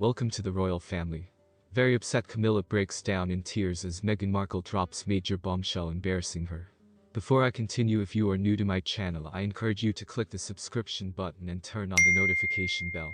Welcome to the royal family. Very upset, Camilla breaks down in tears as Meghan Markle drops major bombshell embarrassing her. Before I continue, if you are new to my channel, I encourage you to click the subscription button and turn on the notification bell.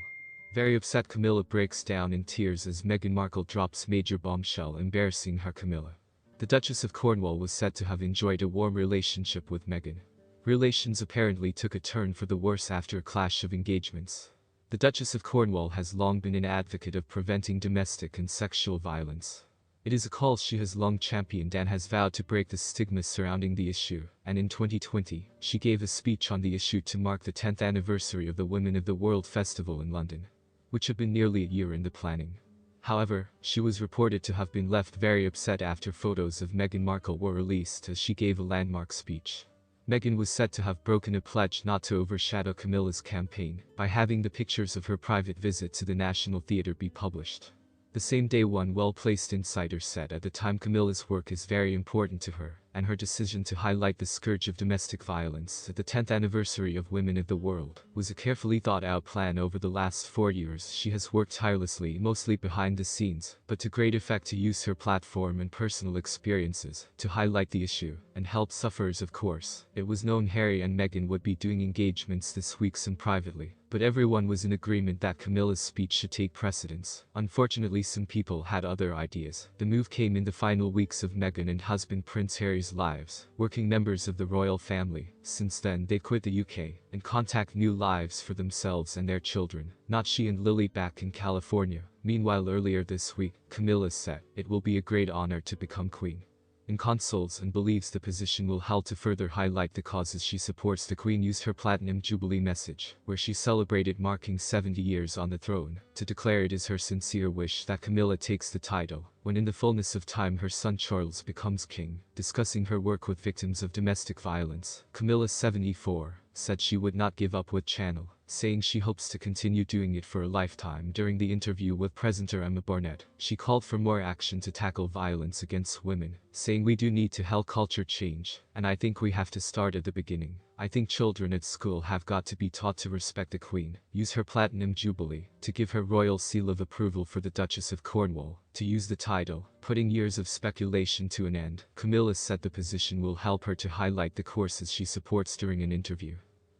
Very upset, Camilla breaks down in tears as Meghan Markle drops major bombshell embarrassing her. Camilla, the Duchess of Cornwall, was said to have enjoyed a warm relationship with Meghan. Relations apparently took a turn for the worse after a clash of engagements. The Duchess of Cornwall has long been an advocate of preventing domestic and sexual violence. It is a cause she has long championed and has vowed to break the stigma surrounding the issue, and in 2020, she gave a speech on the issue to mark the 10th anniversary of the Women of the World Festival in London, which had been nearly a year in the planning. However, she was reported to have been left very upset after photos of Meghan Markle were released as she gave a landmark speech. Meghan was said to have broken a pledge not to overshadow Camilla's campaign by having the pictures of her private visit to the National Theatre be published. The same day, one well-placed insider said at the time Camilla's work is very important to her, and her decision to highlight the scourge of domestic violence at the 10th anniversary of Women of the World was a carefully thought-out plan. Over the last 4 years, she has worked tirelessly, mostly behind the scenes, but to great effect, to use her platform and personal experiences to highlight the issue and help sufferers. Of course, it was known Harry and Meghan would be doing engagements this week, some privately, but everyone was in agreement that Camilla's speech should take precedence. Unfortunately, some people had other ideas. The move came in the final weeks of Meghan and husband Prince Harry's lives, working members of the royal family. Since then, they quit the UK and contact new lives for themselves and their children, not she and Lily back in California. Meanwhile, earlier this week, Camilla said it will be a great honor to become queen and consoles, and believes the position will help to further highlight the causes she supports. The Queen used her Platinum Jubilee message, where she celebrated marking 70 years on the throne, to declare it is her sincere wish that Camilla takes the title when in the fullness of time her son Charles becomes king. Discussing her work with victims of domestic violence, Camilla, 74, said she would not give up with channel, saying she hopes to continue doing it for a lifetime. During the interview with presenter Emma Barnett, she called for more action to tackle violence against women, saying, "We do need to help culture change, and I think we have to start at the beginning. I think children at school have got to be taught to respect the Queen, use her Platinum Jubilee to give her royal seal of approval for the Duchess of Cornwall to use the title, putting years of speculation to an end." Camilla said the position will help her to highlight the courses she supports during an interview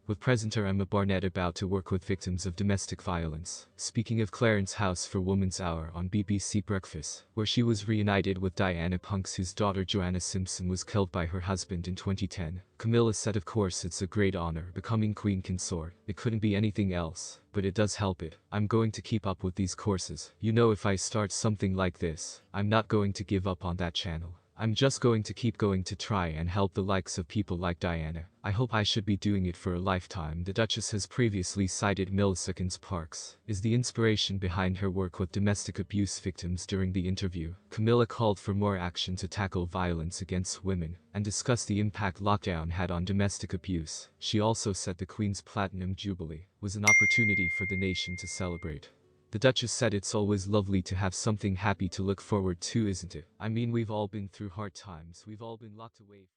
with presenter Emma Barnett about to work with victims of domestic violence, speaking of Clarence House for Woman's Hour on BBC Breakfast, where she was reunited with Diana Punks, whose daughter Joanna Simpson was killed by her husband in 2010. Camilla said, "Of course it's a great honor becoming Queen Consort. It couldn't be anything else, but it does help it. I'm going to keep up with these courses. You know, if I start something like this, I'm not going to give up on that channel. I'm just going to keep going to try and help the likes of people like Diana. I hope I should be doing it for a lifetime." The Duchess has previously cited Millicent Parks as the inspiration behind her work with domestic abuse victims. During the interview, Camilla called for more action to tackle violence against women and discussed the impact lockdown had on domestic abuse. She also said the Queen's Platinum Jubilee was an opportunity for the nation to celebrate. The Duchess said, "It's always lovely to have something happy to look forward to, isn't it? I mean, we've all been through hard times, we've all been locked away."